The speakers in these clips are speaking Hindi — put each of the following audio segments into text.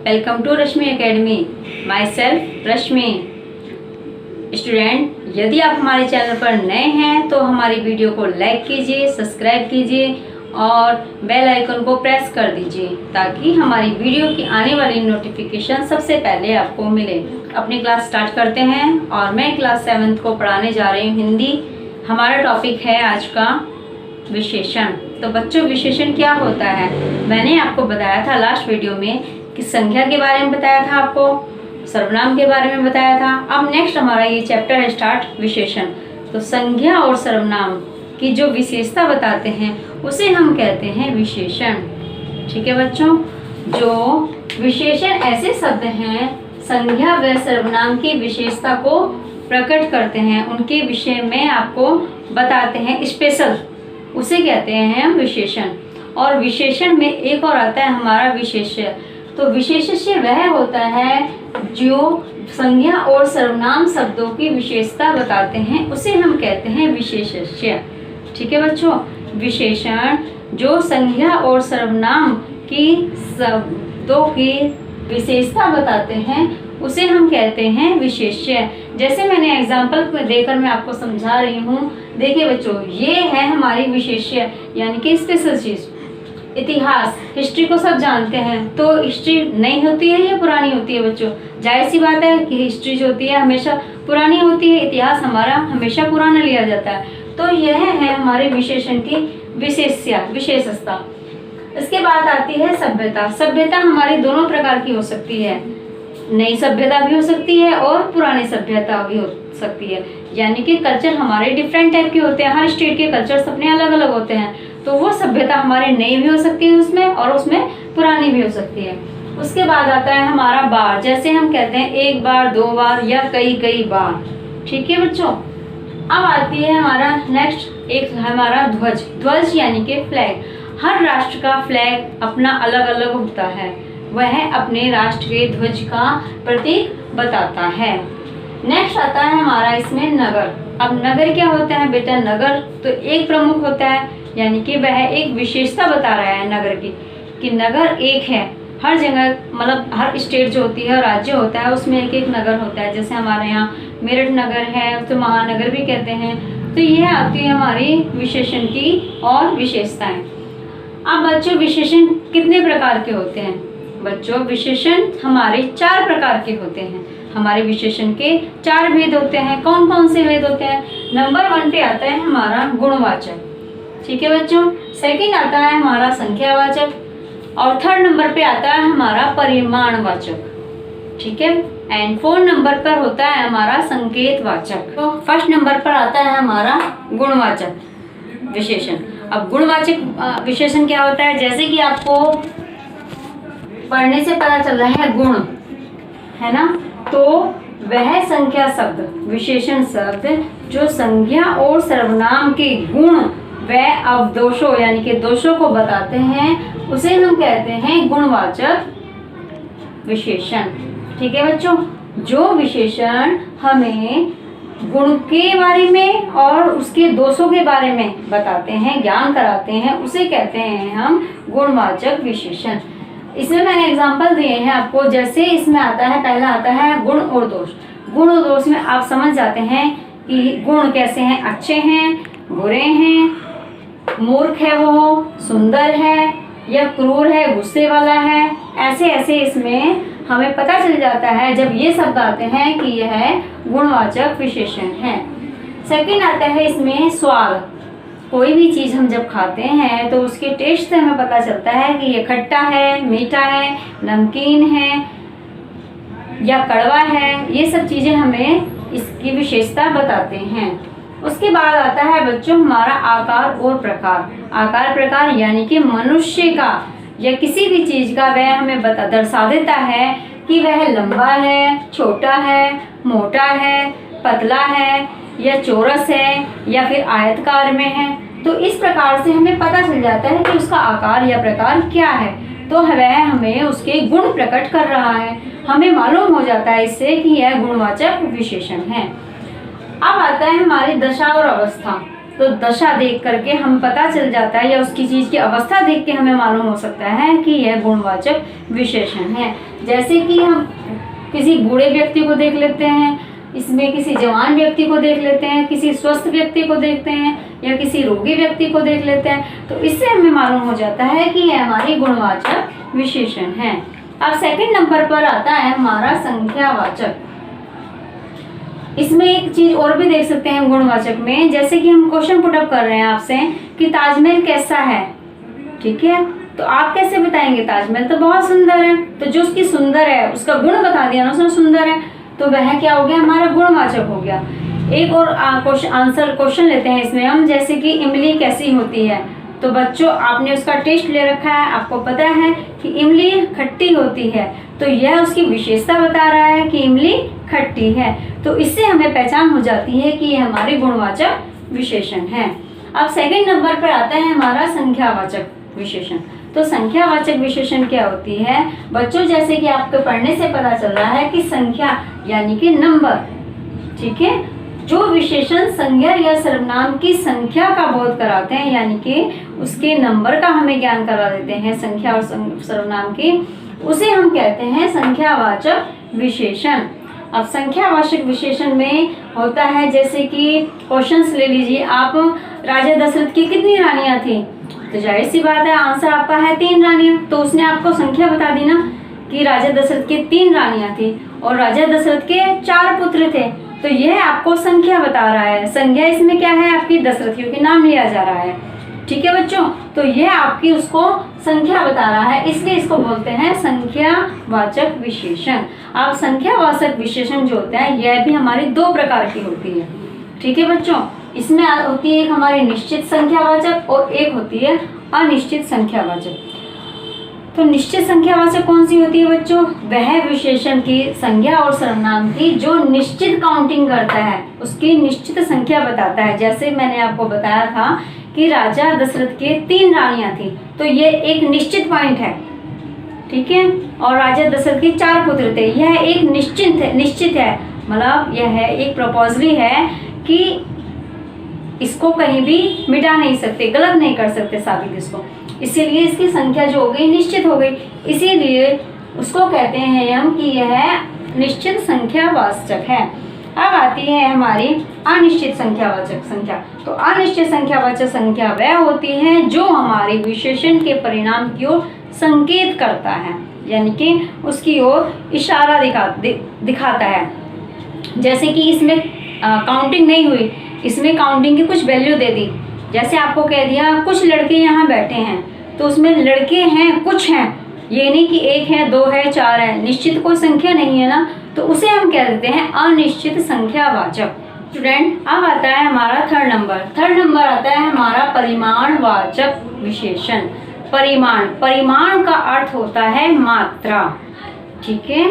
Welcome to Rashmi academy. Myself Rashmi. Student, यदि आप हमारे चैनल पर नए हैं तो हमारी वीडियो को लाइक कीजिए, सब्सक्राइब कीजिए और बेल आइकन को प्रेस कर दीजिए ताकि हमारी वीडियो की आने वाली नोटिफिकेशन सबसे पहले आपको मिले। अपनी क्लास स्टार्ट करते हैं और मैं क्लास 7th को पढ़ाने जा रही हूँ हिंदी। हमारा टॉपिक है आज का विशेषण। तो बच्चों, विशेषण क्या होता है? मैंने आपको बताया था लास्ट वीडियो में कि संख्या के बारे में बताया था, आपको सर्वनाम के बारे में बताया था। अब नेक्स्ट हमारा ये चैप्टर है स्टार्ट विशेषण। तो संज्ञा और सर्वनाम की जो विशेषता बताते हैं उसे हम कहते हैं विशेषण। ठीक है बच्चों, जो विशेषण ऐसे शब्द हैं संज्ञा व सर्वनाम की विशेषता को प्रकट करते हैं, उनके विषय में आपको बताते हैं स्पेशल, उसे कहते हैं हम विशेषण। और विशेषण में एक और आता है हमारा विशेष्य। तो विशेष्य वह होता है जो संज्ञा और सर्वनाम शब्दों की विशेषता बताते हैं, उसे हम कहते हैं विशेष्य। ठीक है बच्चों, विशेषण जो संज्ञा और सर्वनाम की शब्दों की विशेषता बताते हैं उसे हम कहते हैं विशेष्य। जैसे मैंने एग्जाम्पल देकर मैं आपको समझा रही हूँ। देखिए बच्चों, ये है हमारी विशेष्य यानी कि स्पेशल चीज। इतिहास, हिस्ट्री को सब जानते हैं, तो हिस्ट्री नई होती है या पुरानी होती है बच्चों? जाहिर सी बात है कि हिस्ट्री जो होती है हमेशा पुरानी होती है, इतिहास हमारा हमेशा पुराना लिया जाता है। तो यह है हमारे विशेषण की विशेषता। इसके बाद आती है सभ्यता। सभ्यता हमारी दोनों प्रकार की हो सकती है, नई सभ्यता भी हो सकती है और पुरानी सभ्यता भी हो सकती है। यानी कि कल्चर हमारे डिफरेंट टाइप के होते हैं, हर स्टेट के कल्चर्स अपने अलग अलग होते हैं। तो वो सभ्यता हमारी नई भी हो सकती है उसमें, और उसमें पुरानी भी हो सकती है। उसके बाद आता है हमारा बार, जैसे हम कहते हैं एक बार, दो बार या कई बार। ठीक है बच्चों, अब आती है हमारा नेक्स्ट एक हमारा ध्वज। ध्वज यानी कि फ्लैग। हर राष्ट्र का फ्लैग अपना अलग अलग होता है, वह अपने राष्ट्र के ध्वज का प्रतीक बताता है। नेक्स्ट आता है हमारा इसमें नगर। अब नगर क्या होता है बेटा? नगर तो एक प्रमुख होता है, यानी कि वह एक विशेषता बता रहा है नगर की, कि नगर एक है। हर जगह मतलब हर स्टेट जो होती है, राज्य होता है, उसमें एक एक नगर होता है। जैसे हमारे यहाँ मेरठ नगर है, तो महानगर भी कहते हैं। तो यह आती है हमारी विशेषण की और विशेषताएं। अब बच्चों, विशेषण कितने प्रकार के होते हैं? बच्चों, विशेषण हमारे 4 प्रकार के होते हैं। हमारे विशेषण के 4 भेद होते हैं। कौन कौन से भेद होते हैं? नंबर 1 पे आता है हमारा गुणवाचक। ठीक है बच्चों, सेकंड आता है हमारा संख्यावाचक, और 3rd नंबर पे आता है हमारा परिमाणवाचक। ठीक है, एंड 4 नंबर पर होता है हमारा संकेतवाचक। तो 1st नंबर पर आता है हमारा गुणवाचक विशेषण। अब गुणवाचक विशेषण क्या होता है? जैसे कि आपको पढ़ने से पता चल रहा है गुण, है ना? तो वह संख्या शब्द, विशेषण शब्द जो संज्ञा और सर्वनाम के गुण व अवदोषों यानी कि दोषों को बताते हैं, उसे हम कहते हैं गुणवाचक विशेषण। ठीक है बच्चों, जो विशेषण हमें गुण के बारे में और उसके दोषों के बारे में बताते हैं, ज्ञान कराते हैं, उसे कहते हैं हम गुणवाचक विशेषण। इसमें मैंने एग्जाम्पल दिए हैं आपको। जैसे इसमें आता है, पहला आता है गुण और दोष। गुण और दोष में आप समझ जाते हैं कि गुण कैसे हैं, अच्छे हैं, बुरे हैं, मूर्ख है वो, सुंदर है या क्रूर है, गुस्से वाला है। ऐसे ऐसे इसमें हमें पता चल जाता है जब ये शब्द आते हैं कि यह गुणवाचक विशेषण है। सेकंड आता है इसमें स्वाद। कोई भी चीज़ हम जब खाते हैं तो उसके टेस्ट से हमें पता चलता है कि ये खट्टा है, मीठा है, नमकीन है या कड़वा है। ये सब चीज़ें हमें इसकी विशेषता बताते हैं। उसके बाद आता है बच्चों हमारा आकार और प्रकार। आकार प्रकार यानी कि मनुष्य का या किसी भी चीज़ का वह हमें दर्शा देता है कि वह लंबा है, छोटा है, मोटा है, पतला है या चौरस है या फिर आयतकार में है। तो इस प्रकार से हमें पता चल जाता है कि उसका आकार या प्रकार क्या है। तो वह हमें उसके गुण प्रकट कर रहा है, हमें मालूम हो जाता है इससे कि यह गुणवाचक विशेषण है। अब आता है हमारी दशा और अवस्था। तो दशा देख करके हम पता चल जाता है, या उसकी चीज की अवस्था देख के हमें मालूम हो सकता है कि यह गुणवाचक विशेषण है। जैसे कि हम किसी बूढ़े व्यक्ति को देख लेते हैं, इसमें किसी जवान व्यक्ति को देख लेते हैं, किसी स्वस्थ व्यक्ति को देखते हैं, या किसी रोगी व्यक्ति को देख लेते हैं, तो इससे हमें मालूम हो जाता है कि यह हमारी गुणवाचक विशेषण है। अब सेकंड नंबर पर आता है हमारा संख्यावाचक। इसमें एक चीज और भी देख सकते हैं गुणवाचक में, जैसे कि हम क्वेश्चन पुट अप कर रहे हैं आपसे कि ताजमहल कैसा है, ठीक है, तो आप कैसे बताएंगे ताजमहल तो बहुत सुंदर है। तो जो उसकी सुंदर है उसका गुण बता दिया ना, उसमें सुंदर है, तो वह क्या हो गया, हमारा गुणवाचक हो गया। एक और क्वेश्चन लेते हैं इसमें हम, जैसे कि इमली कैसी होती है। तो बच्चों आपने उसका टेस्ट ले रखा है, आपको पता है कि इमली खट्टी होती है, तो यह उसकी विशेषता बता रहा है कि इमली खट्टी है। तो इससे हमें पहचान हो जाती है कि यह हमारी गुणवाचक विशेषण है। अब सेकंड नंबर पर आता है हमारा संख्यावाचक विशेषण। तो संख्यावाचक विशेषण क्या होती है बच्चों, जैसे कि आपको पढ़ने से पता चल रहा है कि संख्या यानी कि नंबर, ठीक है, जो विशेषण संज्ञा या सर्वनाम की संख्या का बोध कराते हैं, यानी कि उसके नंबर का हमें ज्ञान करा देते हैं, संख्या और सर्वनाम की, उसे हम कहते हैं संख्यावाचक विशेषण। अब संख्यावाचक विशेषण में होता है, जैसे कि क्वेश्चंस ले लीजिए आप, राजा दशरथ की कितनी रानियां थी, तो जाहिर सी बात है आंसर आपका है 3 रानियां। तो उसने आपको संख्या बता दी ना कि राजा दशरथ की 3 रानियां थी और राजा दशरथ के 4 पुत्र थे, तो यह आपको संख्या बता रहा है। संज्ञा इसमें क्या है, आपकी दशरथियों के नाम लिया जा रहा है, ठीक है बच्चों, तो यह आपकी उसको संख्या बता रहा है, इसलिए इसको बोलते हैं संख्यावाचक विशेषण। अब संख्यावाचक विशेषण जो होते हैं यह भी हमारी 2 प्रकार की होती है, ठीक है बच्चों। इसमें होती है एक हमारी निश्चित संख्यावाचक और एक होती है अनिश्चित संख्यावाचक। तो निश्चित संख्यावाचक कौन सी होती है बच्चों, वह विशेषण की संज्ञा और सर्वनाम की जो निश्चित काउंटिंग करता है, उसकी निश्चित संख्या बताता है। जैसे मैंने आपको बताया था कि राजा दशरथ के 3 रानियां थी, तो ये एक निश्चित पॉइंट है, ठीक है, और राजा दशरथ के 4 पुत्र थे, यह एक निश्चित है, मतलब यह है एक प्रपोजली है कि इसको कहीं भी मिटा नहीं सकते, गलत नहीं कर सकते साबित इसको, इसीलिए इसकी संख्या जो हो गई निश्चित हो गई, इसीलिए उसको कहते हैं हम कि यह निश्चित संख्यावाचक है। अब आती है हमारी अनिश्चित संख्यावाचक संख्या। तो अनिश्चित संख्यावाचक संख्या वह होती है जो हमारे विशेषण के परिणाम की ओर संकेत करता है, यानी कि उसकी ओर इशारा दिखाता है। जैसे कि इसमें काउंटिंग नहीं हुई, इसमें काउंटिंग की कुछ वैल्यू दे दी, जैसे आपको कह दिया कुछ लड़के यहाँ बैठे हैं, तो उसमें लड़के हैं कुछ हैं, ये नहीं कि 1 है 2 है 4 है, निश्चित कोई संख्या नहीं है ना, तो उसे हम कह देते हैं अनिश्चित संख्यावाचक। स्टूडेंट अब आता है हमारा थर्ड नंबर आता है हमारा परिमाणवाचक विशेषण। परिमाण का अर्थ होता है मात्रा, ठीक है,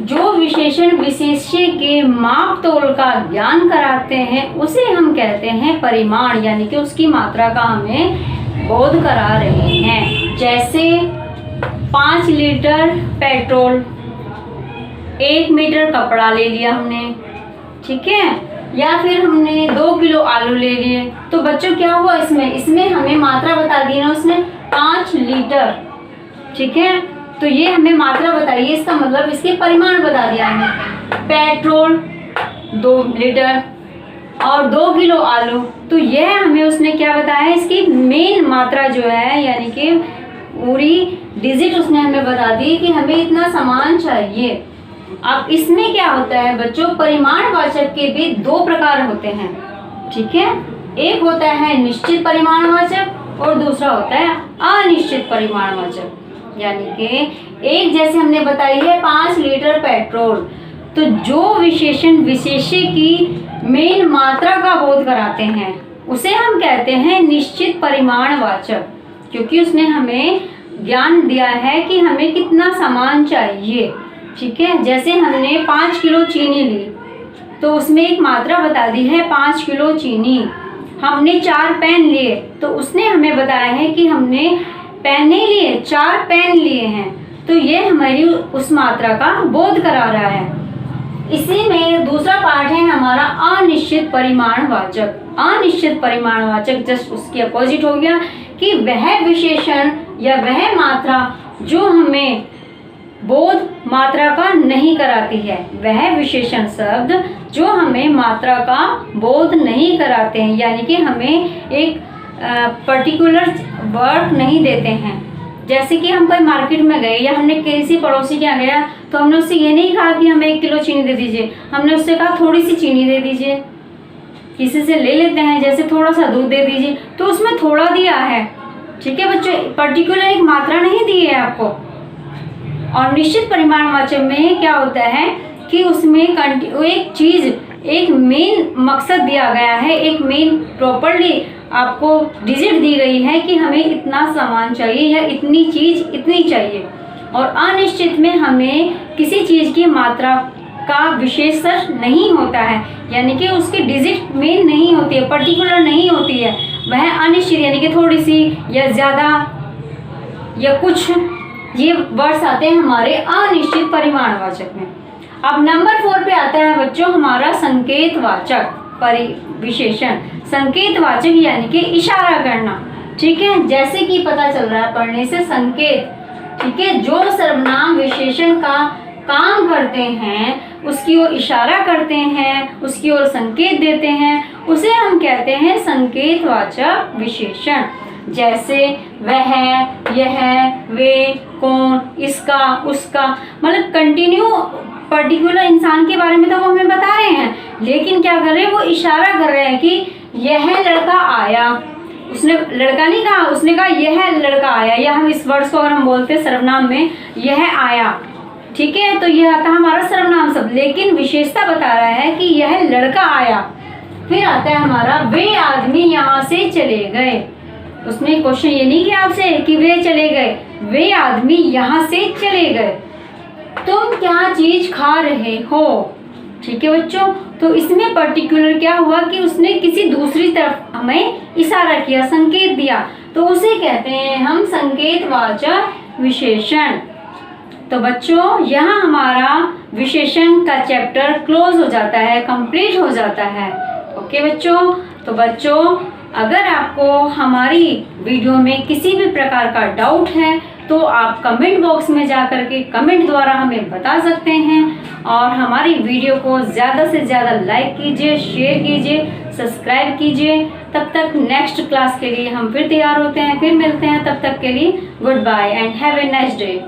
जो विशेषण विशेष्य के माप तोल का ज्ञान कराते हैं उसे हम कहते हैं परिमाण, यानी कि उसकी मात्रा का हमें बोध करा रहे हैं। जैसे 5 लीटर पेट्रोल, 1 मीटर कपड़ा ले लिया हमने, ठीक है, या फिर हमने 2 किलो आलू ले लिए, तो बच्चों क्या हुआ, इसमें हमें मात्रा बता दी ना उसने 5 लीटर, ठीक है, तो ये हमें मात्रा बताइए, इसका मतलब इसके परिमाण बता दिया हमें। पेट्रोल 2 लीटर और 2 किलो आलू, तो यह हमें उसने क्या बताया, इसकी मेन मात्रा जो है, यानी कि पूरी डिजिट उसने हमें बता दी कि हमें इतना सामान चाहिए। अब इसमें क्या होता है बच्चों, परिमाणवाचक के भी 2 प्रकार होते हैं, ठीक है, एक होता है निश्चित परिमाणवाचक और दूसरा होता है अनिश्चित परिमाणवाचक। यानी कि एक जैसे हमने बताई है 5 लीटर पेट्रोल, तो जो विशेषण विशेष्य की मेन मात्रा का बोध कराते हैं उसे हम कहते हैं निश्चित परिमाणवाचक, क्योंकि उसने हमें ज्ञान दिया है कि हमें कितना सामान चाहिए, ठीक है। जैसे हमने 5 किलो चीनी ली, तो उसमें एक मात्रा बता दी है 5 किलो चीनी। हमने 4 पेन लिए, तो उसने हमें बताया है कि हमने पेन नहीं लिए, 4 पेन लिए हैं, तो ये हमारी उस मात्रा का बोध करा रहा है। इसी में दूसरा पार्ट है हमारा अनिश्चित परिमाणवाचक। अनिश्चित परिमाणवाचक जस्ट उसके अपोजिट हो गया कि वह विशेषण या वह मात्रा जो हमें बोध मात्रा का नहीं कराती है, वह विशेषण शब्द जो हमें मात्रा का बोध नहीं कराते हैं, यानी कि हमें एक पर्टिकुलर वर्ड नहीं देते हैं। जैसे कि हम कोई मार्केट में गए या हमने किसी पड़ोसी के यहाँ गया तो हमने उससे ये नहीं कहा कि हमें 1 किलो चीनी दे दीजिए, हमने उससे कहा थोड़ी सी चीनी दे दीजिए। किसी से ले लेते हैं जैसे थोड़ा सा दूध दे दीजिए, तो उसमें थोड़ा दिया है, ठीक है बच्चों, पर्टिकुलर एक मात्रा नहीं दी है आपको। और निश्चित परिमाणवाचक में क्या होता है कि उसमें एक चीज, एक मेन मकसद दिया गया है, एक मेन प्रॉपर्ली आपको डिजिट दी गई है कि हमें इतना सामान चाहिए या इतनी चीज इतनी चाहिए। और अनिश्चित में हमें किसी चीज की मात्रा का विशेषण नहीं होता है, यानी कि उसकी डिजिट मेन नहीं होती है, पर्टिकुलर नहीं होती है, वह अनिश्चित यानी कि थोड़ी सी या ज़्यादा या कुछ, ये वर्ड्स आते हैं हमारे अनिश्चित परिमाणवाचक में। अब नंबर 4 पे आता है बच्चों हमारा संकेतवाचक विशेषण। संकेतवाचक यानी कि इशारा करना, ठीक है, जैसे कि पता चल रहा है पढ़ने से संकेत, ठीक है, जो सर्वनाम विशेषण का काम करते हैं, उसकी ओर इशारा करते हैं, उसकी ओर संकेत देते हैं, उसे हम कहते हैं संकेतवाचक विशेषण। जैसे वह, यह, वे, कौन, इसका, उसका, मतलब कंटिन्यू पर्टिकुलर इंसान के बारे में तो वो हमें बता रहे हैं, लेकिन क्या कर रहे हैं, वो इशारा कर रहे हैं कि यह लड़का आया। उसने लड़का नहीं कहा, उसने कहा यह लड़का आया, या हम इस वर्ड्स को अगर हम बोलते सर्वनाम में यह आया, ठीक है, तो यह आता है हमारा सर्वनाम शब्द, लेकिन विशेषता बता रहा है कि यह लड़का आया। फिर आता है हमारा वे आदमी यहाँ से चले गए। उसने क्वेश्चन ये नहीं किया आपसे कि वे चले गए, वे आदमी यहाँ से चले गए। तुम क्या चीज खा रहे हो, ठीक है बच्चों, तो इसमें पर्टिकुलर क्या हुआ कि उसने किसी दूसरी तरफ हमें इशारा किया, संकेत दिया, तो उसे कहते हैं हम संकेतवाचक विशेषण। तो बच्चों यहाँ हमारा विशेषण का चैप्टर क्लोज हो जाता है, कंप्लीट हो जाता है। ओके बच्चों, तो बच्चों अगर आपको हमारी वीडियो में किसी भी प्रकार का डाउट है तो आप कमेंट बॉक्स में जा कर के कमेंट द्वारा हमें बता सकते हैं, और हमारी वीडियो को ज़्यादा से ज़्यादा लाइक कीजिए, शेयर कीजिए, सब्सक्राइब कीजिए। तब तक नेक्स्ट क्लास के लिए हम फिर तैयार होते हैं, फिर मिलते हैं, तब तक के लिए goodbye and have a nice day.